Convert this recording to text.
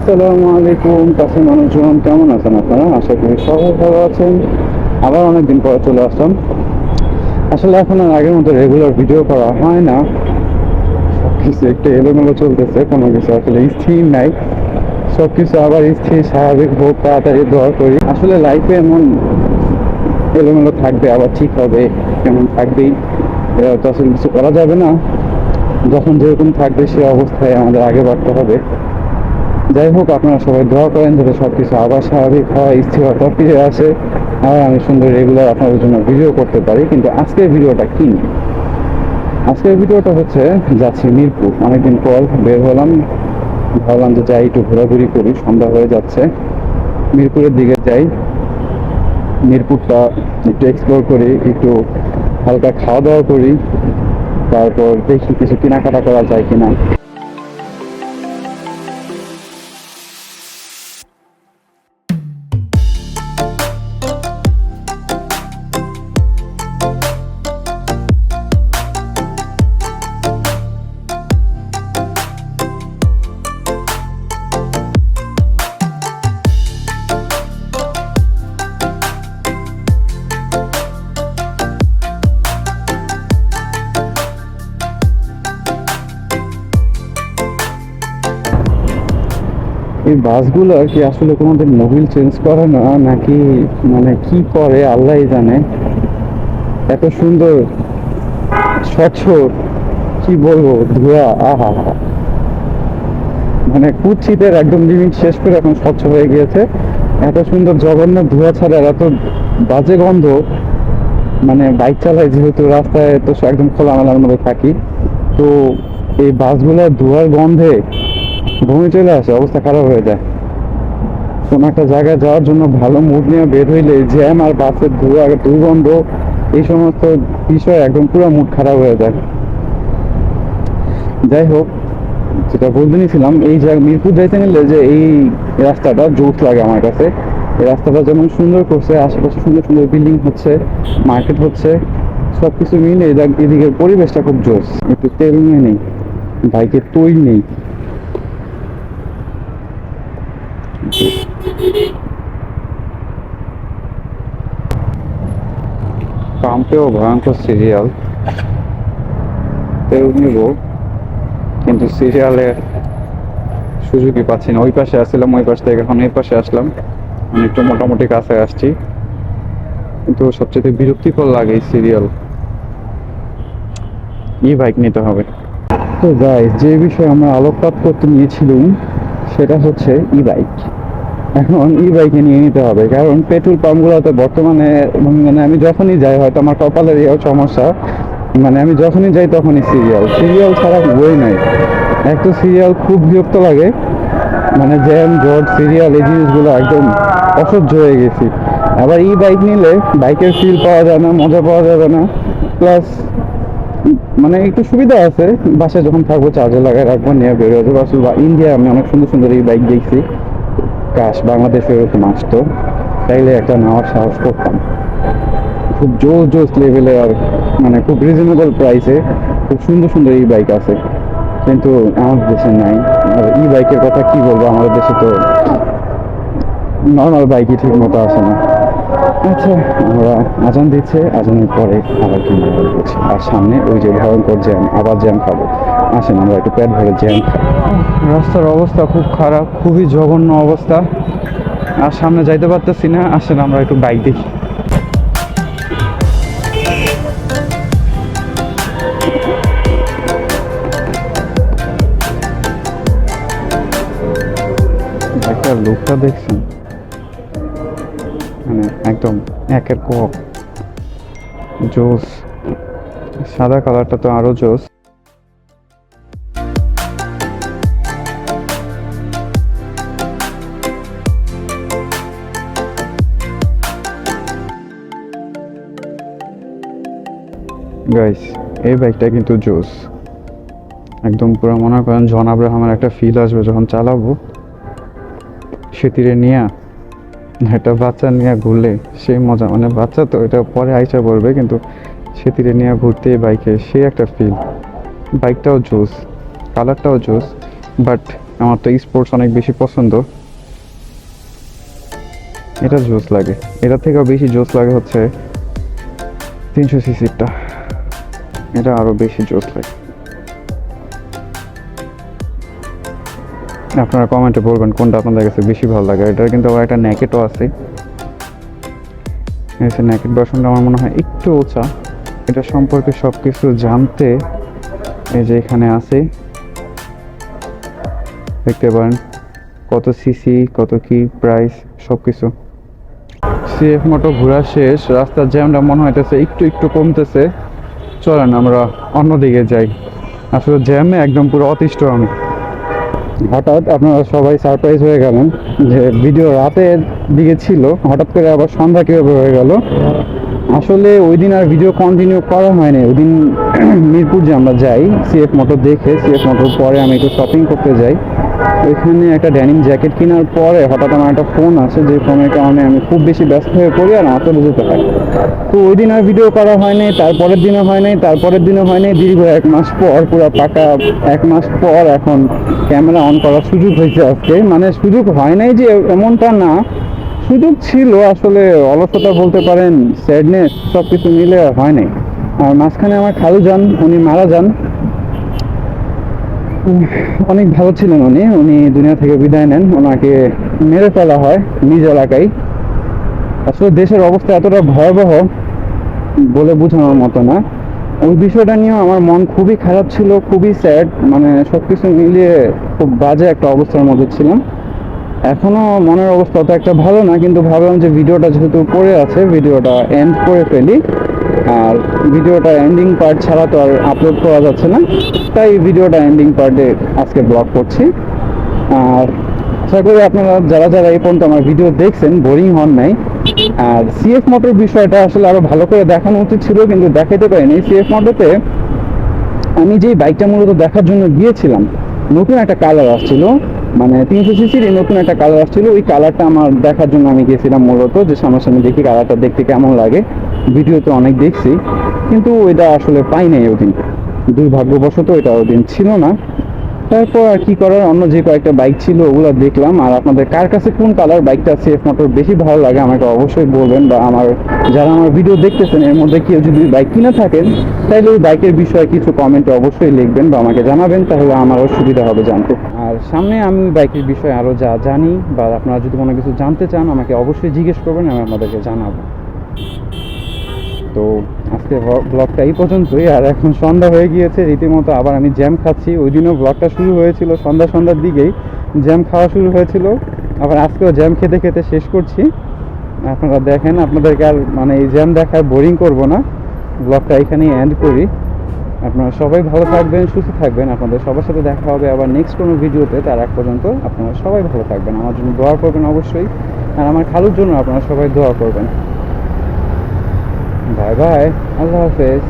আসসালামু আলাইকুম কাছের মানুষজন, কেমন আছেন আপনারা? আশা করি সবাই ভালো আছেন। আবার অনেকদিন পরে চলে আসলাম। আসলে এখন আর আগের মতো রেগুলার ভিডিও করা হয় না, সবকিছু একটু এলোমেলো চলতেছে, কোনো কিছু আসলে স্থির নাই। সবকিছু আবার স্থির স্বাভাবিক হোক তাড়াতাড়ি দোয়া করি। আসলে লাইফে এমন এলোমেলো থাকবে, আবার ঠিক হবে, কেমন থাকবেই, এটা তো আসলে কিছু করা যাবে না। যখন যেরকম থাকবে সে অবস্থায় আমাদের আগে বাড়তে হবে। যাই হোক, আপনারা সবাই দোয়া করেন যাতে সবকিছু আবার স্বাভাবিক হয়, স্থিরতা ফিরে আসে, আর আমি সুন্দর রেগুলার আপনাদের জন্য ভিডিও করতে পারি। কিন্তু আজকের ভিডিওটা কি? আজকের ভিডিওটা হচ্ছে, যাচ্ছি মিরপুর। অনেকদিন পর বের হলাম, ভাবলাম যে যাই একটু ঘোরাঘুরি করি, সন্ধ্যা হয়ে যাচ্ছে, মিরপুরের দিকে যাই। মিরপুরটা একটু এক্সপ্লোর করি, একটু হালকা খাওয়া দাওয়া করি, তারপর দেখি কিছু কেনাকাটা করা যায় কিনা। এই বাসগুলো আর কি আসলে কোনোদিন মোবিল চেঞ্জ করে না নাকি, মানে কি করে আল্লাহই জানে। এত সুন্দর স্বচ্ছ, কি বলবো, ধোঁয়া, আহা হা, মানে কুৎসিতের একদম লিমিট শেষ করে এখন স্বচ্ছ হয়ে গিয়েছে। এত সুন্দর জঘন্য ধোঁয়া ছাড়া আর এত বাজে গন্ধ, মানে বাইক চালাই যেহেতু রাস্তায়, তো একদম খোলামেলার মধ্যে থাকি, তো এই বাসগুলোর ধোঁয়ার গন্ধে বমি চলে আসে, অবস্থা খারাপ হয়ে যায়। কোনো একটা জায়গায় যাওয়ার জন্য ভালো মুড নিয়ে বের হইলে জ্যাম আর বাসের ধোঁয়া দুর্গন্ধ, এই সমস্ত বিষয় একদম পুরো মুড খারাপ হয়ে যায়। যাই হোক, যেটা বলতে নিয়েছিলাম, এই জায়গা মিরপুর যাইতে নিলে যে এই রাস্তাটা জোশ লাগে আমার কাছে। এই রাস্তাটা যেমন সুন্দর করছে, আশেপাশে সুন্দর সুন্দর বিল্ডিং হচ্ছে, মার্কেট হচ্ছে, সবকিছু মিলে এদিকের পরিবেশটা খুব জোশ। একটু তেল নিয়ে নেই, বাইকের তৈল নেই। পাম্পেও ভয়ঙ্কর সিরিয়াল, তেল নিব কিন্তু সিরিয়ালের সুযোগই পাচ্ছি না। ওই পাশে আসছিলাম, ওই পাশ থেকে এখন এই পাশে আসলাম, আমি একটু মোটামুটি কাছে আসছি, কিন্তু সবচেয়ে বিরক্তিকর লাগে এই সিরিয়াল। ই বাইক নিতে হবে। তো গাইস, যে বিষয়ে আমরা আলোকপাত করতে নিয়েছিলাম সেটা হচ্ছে ই বাইক। এখন ই বাইকে নিয়ে নিতে হবে, কারণ পেট্রোল পাম্পগুলোতে বর্তমানে, মানে আমি যখনই যাই, হয়তো আমার কপালের এও সমস্যা, মানে আমি যখনই যাই তখনই সিরিয়াল, সিরিয়াল ছাড়া বই নাই। এক তো সিরিয়াল খুব বিরক্ত লাগে, মানে জ্যাম জট সিরিয়াল এই জিনিসগুলো একদম অসহ্য হয়ে গেছি। আবার ই বাইক নিলে বাইকের ফিল পাওয়া যায় না, মজা পাওয়া যাবে না, প্লাস মানে একটু সুবিধা আছে, বাসায় যখন থাকবো চার্জে লাগাই রাখবো, নিয়ে বেরোয় যাবো। আসলে বা ইন্ডিয়া আমি অনেক সুন্দর সুন্দর এই বাইক দেখছি, কাশ বাংলাদেশে এরকম আসতো, তাইলে একটা নেওয়ার সাহস করতাম। খুব জোস জোস লেভেলে, আর মানে খুব রিজনেবল প্রাইসে খুব সুন্দর সুন্দর এই বাইক আছে, কিন্তু আমাদের দেশে নাই। আর ই বাইকের কথা কি বলবো, আমাদের দেশে তো নর্মাল বাইকই ঠিক মতো আসে না। আচ্ছা, আমরা আজান দিচ্ছে, আজানের পরে আবার কিনে বলছি, আর সামনে ওই যে ভয়ঙ্কর জ্যাম, আবার জ্যাম খাবো। আসেন আমরা একটু পেট ভরে জ্যাম খাই। রাস্তার অবস্থা খুব খারাপ, খুবই জঘন্য অবস্থা, আর সামনে যাইতে পারতেছি না। আসেন আমরা একটু বাইক দেখি। বাইকটার লুকটা দেখছেন, মানে একদম একের কক জোস। সাদা কালারটা তো আরো জোস। গাইস, এই বাইকটা কিন্তু জোস, একদম পুরো মনে করেন জন আব্রাহামের একটা ফিল আসবে যখন চালাবো। সেতিরে নিয়ে একটা বাচ্চা নিয়ে ঘুরলে সেই মজা, মানে বাচ্চা তো এটা পরে আইসা পড়বে, কিন্তু সেতিরে নিয়ে ঘুরতে বাইকে সে একটা ফিল। বাইকটাও জোস, কালারটাও জোস, বাট আমার তো স্পোর্টস অনেক বেশি পছন্দ। এটা জোস লাগে, এটার থেকেও বেশি জোস লাগে হচ্ছে 300 সিসিটা, এটা আরো বেশি জোস লাগে। আপনারা কমেন্টে বলবেন কোনটা আপনাদের কাছে বেশি ভালো লাগে। এটার কিন্তু আবার একটা ন্যাকেটও আছে, ন্যাকেট ভার্সনটা আমার মনে হয় একটু উঁচা। এটা সম্পর্কে সব কিছু জানতে এই যে এখানে আছে, দেখতে পারেন কত সিসি, কত কি প্রাইস, সব কিছু। সিএফ মোটো ঘোরা শেষ, রাস্তার জ্যামটা মনে হইতেছে একটু একটু কমতেছে। চলেন আমরা অন্যদিকে যাই। আসলে জ্যামে একদম পুরো অতিষ্ঠ আমি। হঠাৎ আপনারা সবাই সারপ্রাইজ হয়ে গেলেন যে ভিডিও রাতের দিকে ছিল, হঠাৎ করে আবার সন্ধ্যা কীভাবে হয়ে গেল। আসলে ওই দিন আর ভিডিও কন্টিনিউ করা হয়নি। ওই দিন মিরপুর যে আমরা যাই সিএফ মোটর দেখে, সিএফ মোটর পরে আমি একটু শপিং করতে যাই। ওইখানে একটা ড্যানিম জ্যাকেট কেনার পরে হঠাৎ আমার একটা ফোন আছে, যে ফোনের কারণে আমি খুব বেশি ব্যস্ত হয়ে পড়ি আর আমার চলে যেতে হয়। তো ওই দিন আর ভিডিও করা হয়নি, তারপরের দিনও হয়নি, তারপরের দিনও হয়নি। দীর্ঘ 1 মাস পর, পুরো পাকা 1 মাস পর এখন ক্যামেরা অন করার সুযোগ হয়েছে আজকে। মানে সুযোগ হয় নাই যে এমনটা না, সুযোগ ছিল, আসলে অলসতা বলতে পারেন, স্যাডনেস, সব কিছু মিলে হয় নাই। আর মাঝখানে আমার খালু যান, উনি মারা যান। অনেক ভালো ছিলেন উনি, উনি দুনিয়া থেকে বিদায় নেন। ওনাকে মেরে ফেলা হয় নিজ এলাকায়। আসলে দেশের অবস্থা এতটা ভয়াবহ বলে বোঝানোর মতো না। ওই বিষয়টা নিয়েও আমার মন খুবই খারাপ ছিল, খুবই স্যাড, মানে সবকিছু মিলিয়ে খুব বাজে একটা অবস্থার মধ্যে ছিলাম। এখনো মনের অবস্থা তো একটা ভালো না, কিন্তু ভাবলাম যে ভিডিওটা যেহেতু পড়ে আছে, ভিডিওটা এন্ড করে ফেলি। আর ভিডিওটা এন্ডিং পার্ট ছাড়া তো আর আপলোড করা যাচ্ছে না, তাই ভিডিওটা এন্ডিং পার্টে আজকে ব্লগ করছি। আর আশা করি আপনারা যারা যারা এই পর্যন্ত আমার ভিডিও দেখছেন বোরিং হন নাই। আর সিএফ মোটর বিষয়টা আসলে আরো ভালো করে দেখানো উচিত ছিল, কিন্তু দেখাতে পারিনি। সিএফ মোটরতে আমি যে বাইকটা মূলত দেখার জন্য গিয়েছিলাম, নতুন একটা কালার আসছিল, মানে 300 সিসির নতুন একটা কালার আসছিল। ওই কালারটা আমার দেখার জন্য আমি গিয়েছিলাম মূলত, যে সামনাসামনি দেখি কালারটা দেখতে কেমন লাগে। ভিডিওতে অনেক দেখছি, কিন্তু ওইটা আসলে পাই নাই ওই দিন, দুর্ভাগ্যবশত ওইটা ওই দিন ছিল না। তারপর আর কি করার, অন্য যে কয়েকটা বাইক ছিল ওগুলো দেখলাম। আর আপনাদের কার কাছে কোন কালার বাইকটা সিএফ মোটর বেশি ভালো লাগে আমাকে অবশ্যই বলবেন, বা আমার যারা আমার ভিডিও দেখতেছেন এর মধ্যে কেউ যদি বাইক কিনে থাকেন তাহলে ওই বাইকের বিষয়ে কিছু কমেন্টে অবশ্যই লিখবেন বা আমাকে জানাবেন, তাহলে আমারও সুবিধা হবে জানতে। আর সামনে আমি বাইকের বিষয়ে আরও যা জানি বা আপনারা যদি কোনো কিছু জানতে চান আমাকে অবশ্যই জিজ্ঞেস করবেন, আমি আপনাদেরকে জানাবো। তো আজকে ব্লগটা এই পর্যন্তই। আর এখন সন্ধ্যা হয়ে গিয়েছে রীতিমতো, আবার আমি জ্যাম খাচ্ছি। ওই দিনও ব্লগটা শুরু হয়েছিল সন্ধ্যার দিকেই, জ্যাম খাওয়া শুরু হয়েছিল, আবার আজকেও জ্যাম খেতে খেতে শেষ করছি। আপনারা দেখেন, আপনাদেরকে আর মানে এই জ্যাম দেখায় বোরিং করব না, ব্লগটা এখানেই এন্ড করি। আপনারা সবাই ভালো থাকবেন, সুস্থ থাকবেন। আপনাদের সবার সাথে দেখা হবে আবার নেক্সট কোনো ভিডিওতে। তার আগ পর্যন্ত আপনারা সবাই ভালো থাকবেন, আমার জন্য দোয়া করবেন অবশ্যই, আর আমার খালুর জন্য আপনারা সবাই দোয়া করবেন। বাই বাই, আল্লাহ হাফেজ।